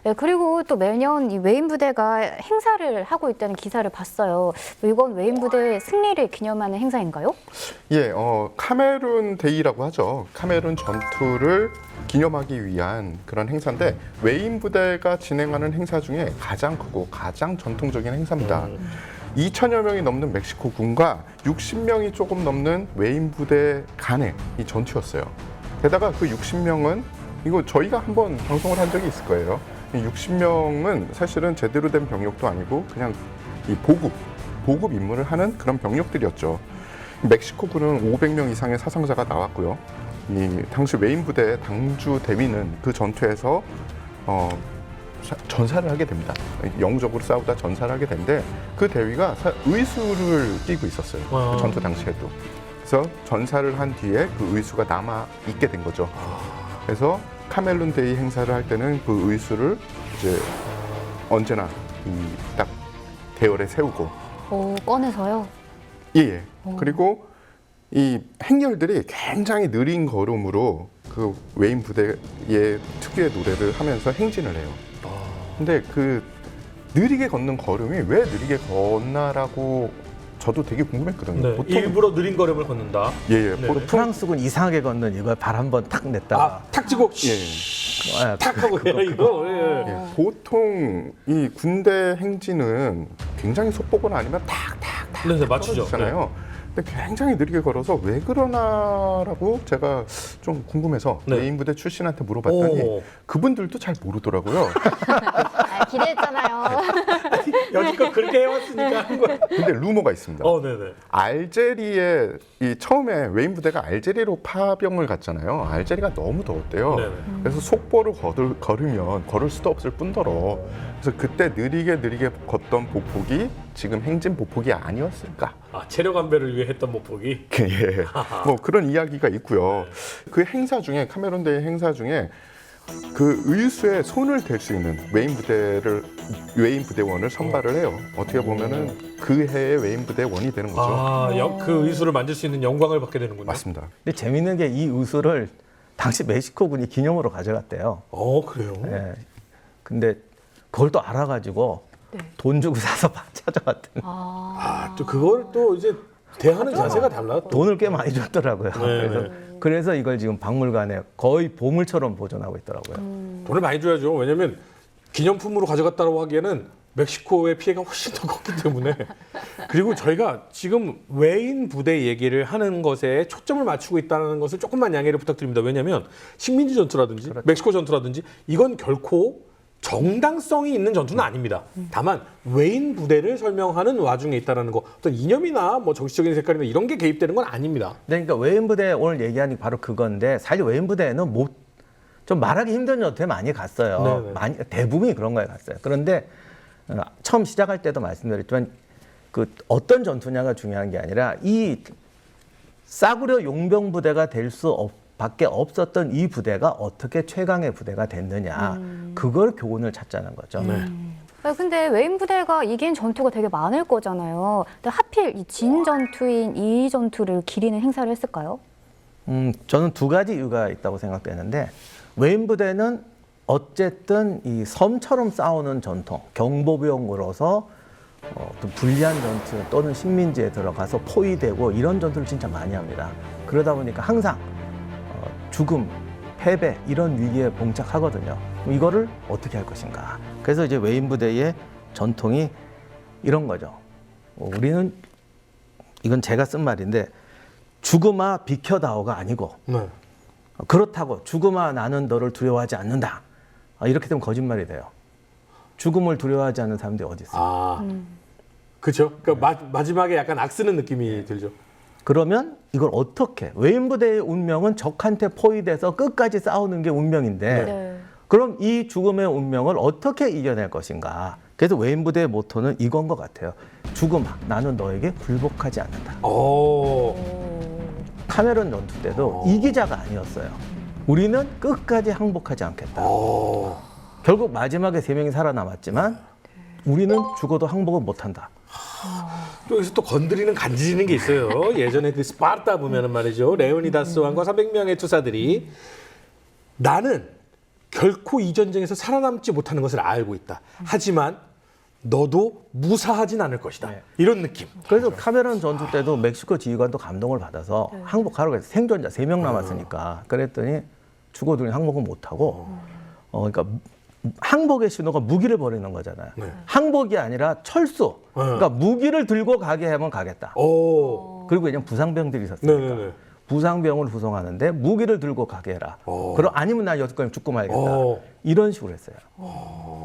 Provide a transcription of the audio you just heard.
네, 그리고 또 매년 이 외인 부대가 행사를 하고 있다는 기사를 봤어요. 이건 외인 부대의 승리를 기념하는 행사인가요? 예, 카메룬 데이라고 하죠. 카메룬 전투를 기념하기 위한 그런 행사인데 외인 부대가 진행하는 행사 중에 가장 크고 가장 전통적인 행사입니다. 2천여 명이 넘는 멕시코 군과 60명이 조금 넘는 외인 부대 간의 이 전투였어요. 게다가 그 60명은 이거 저희가 한번 방송을 한 적이 있을 거예요. 이 60명은 사실은 제대로 된 병력도 아니고 그냥 이 보급 임무를 하는 그런 병력들이었죠. 멕시코군은 500명 이상의 사상자가 나왔고요. 이 당시 외인 부대 당주 대위는 그 전투에서 전사를 하게 됩니다. 영웅적으로 싸우다 전사를 하게 되는데 그 대위가 의수를 띠고 있었어요. 그 전투 당시에도. 그래서 전사를 한 뒤에 그 의수가 남아 있게 된 거죠. 그래서 카멜룬 데이 행사를 할 때는 그 의수를 이제 언제나 딱 대열에 세우고. 꺼내서요? 예. 그리고 이 행렬들이 굉장히 느린 걸음으로 그 외인 부대의 특유의 노래를 하면서 행진을 해요. 근데 그 느리게 걷는 걸음이 왜 느리게 걷나라고 저도 되게 궁금했거든요. 네, 보통 일부러 느린 걸음을 걷는다. 예, 네. 보통 프랑스군 이상하게 걷는 이걸 발 한번 탁 냈다가 탁 치고 예. 탁 하고 해요 이거. 예. 예, 보통 이 군대 행진은 굉장히 속보거나 아니면 탁탁탁 네, 맞추죠. 떨어지잖아요. 근데 굉장히 느리게 걸어서 왜 그러나라고 제가 좀 궁금해서 네. 외인 부대 출신한테 물어봤더니 오. 그분들도 잘 모르더라고요. 기대했잖아요. 여지껏 그렇게 해왔으니까 한 거예요. 근데 루머가 있습니다. 네네. 알제리에 처음에 외인 부대가 알제리로 파병을 갔잖아요. 알제리가 너무 더웠대요. 네네. 그래서 속보를 걸으면 걸을 수도 없을 뿐더러 그래서 그때 느리게 걷던 보폭이 지금 행진 보폭이 아니었을까? 체력 안배를 위해 했던 목폭이. 예, 뭐 그런 이야기가 있고요. 그 행사 중에 카메론 데이 행사 중에 그 의수에 손을 댈 수 있는 외인 부대원을 선발을 해요. 어떻게 보면은 그 해의 외인 부대원이 되는 거죠. 그 의수를 만질 수 있는 영광을 받게 되는군요. 맞습니다. 근데 재밌는 게 이 의수를 당시 멕시코군이 기념으로 가져갔대요. 그래요? 예. 근데 그걸 또 알아가지고 네. 돈 주고 사서 찾아왔더니 또 그걸 또 이제 대하는 자세가 달라. 또. 돈을 꽤 많이 줬더라고요. 네. 그래서 이걸 지금 박물관에 거의 보물처럼 보존하고 있더라고요. 돈을 많이 줘야죠. 왜냐면 기념품으로 가져갔다고 하기에는 멕시코의 피해가 훨씬 더 컸기 때문에. 그리고 저희가 지금 외인 부대 얘기를 하는 것에 초점을 맞추고 있다는 것을 조금만 양해를 부탁드립니다. 왜냐하면 식민지 전투라든지 멕시코 전투라든지 이건 결코 정당성이 있는 전투는 아닙니다. 다만 외인 부대를 설명하는 와중에 있다는 거 어떤 이념이나 뭐 정치적인 색깔이나 이런 게 개입되는 건 아닙니다. 네, 그러니까 외인 부대 오늘 얘기하는 게 바로 그건데 사실 외인 부대는 좀 말하기 힘든 전투에 많이 갔어요. 네네. 대부분이 그런 거에 갔어요. 그런데 처음 시작할 때도 말씀드렸지만 그 어떤 전투냐가 중요한 게 아니라 이 싸구려 용병 부대가 될 수 밖에 없었던 이 부대가 어떻게 최강의 부대가 됐느냐 그걸 교훈을 찾자는 거죠. 근데 외인 부대가 이긴 전투가 되게 많을 거잖아요. 근데 하필 이 진 전투인 이 전투를 기리는 행사를 했을까요? 저는 두 가지 이유가 있다고 생각되는데 외인 부대는 어쨌든 이 섬처럼 싸우는 전통, 경보병으로서 좀 불리한 전투 또는 식민지에 들어가서 포위되고 이런 전투를 진짜 많이 합니다. 그러다 보니까 항상 죽음, 패배 이런 위기에 봉착하거든요. 이거를 어떻게 할 것인가. 그래서 이제 외인 부대의 전통이 이런 거죠. 우리는 이건 제가 쓴 말인데 죽음아 비켜다오가 아니고 그렇다고 죽음아 나는 너를 두려워하지 않는다. 이렇게 되면 거짓말이 돼요. 죽음을 두려워하지 않는 사람들이 어디 있어요? 그렇죠. 그러니까 마지막에 약간 악쓰는 느낌이 들죠. 그러면 이걸 어떻게 외인 부대의 운명은 적한테 포위돼서 끝까지 싸우는 게 운명인데 네. 그럼 이 죽음의 운명을 어떻게 이겨낼 것인가. 그래서 외인 부대의 모토는 이건 것 같아요. 죽음아 나는 너에게 굴복하지 않는다. 카메론 전투 때도 이기자가 아니었어요. 우리는 끝까지 항복하지 않겠다. 결국 마지막에 3명이 살아남았지만 우리는 죽어도 항복을 못한다. 또 여기서 또 건드리는 간지리는 게 있어요. 예전에 그 스파르타 보면은 말이죠. 레오니다스 왕과 300명의 투사들이 나는 결코 이 전쟁에서 살아남지 못하는 것을 알고 있다. 하지만 너도 무사하진 않을 것이다. 네. 이런 느낌. 그래서 카메론 전투 때도 멕시코 지휘관도 감동을 받아서 항복하라고 해서 생존자 3명 남았으니까 그랬더니 죽어들니 항복은 못하고 그러니까 항복의 신호가 무기를 버리는 거잖아요. 네. 항복이 아니라 철수. 그러니까 무기를 들고 가게 하면 가겠다. 오. 그리고 그냥 부상병들이 있었으니까 네네네. 부상병을 구성하는데 무기를 들고 가게 해라. 그럼 아니면 나 여기까지 죽고 말겠다. 오. 이런 식으로 했어요.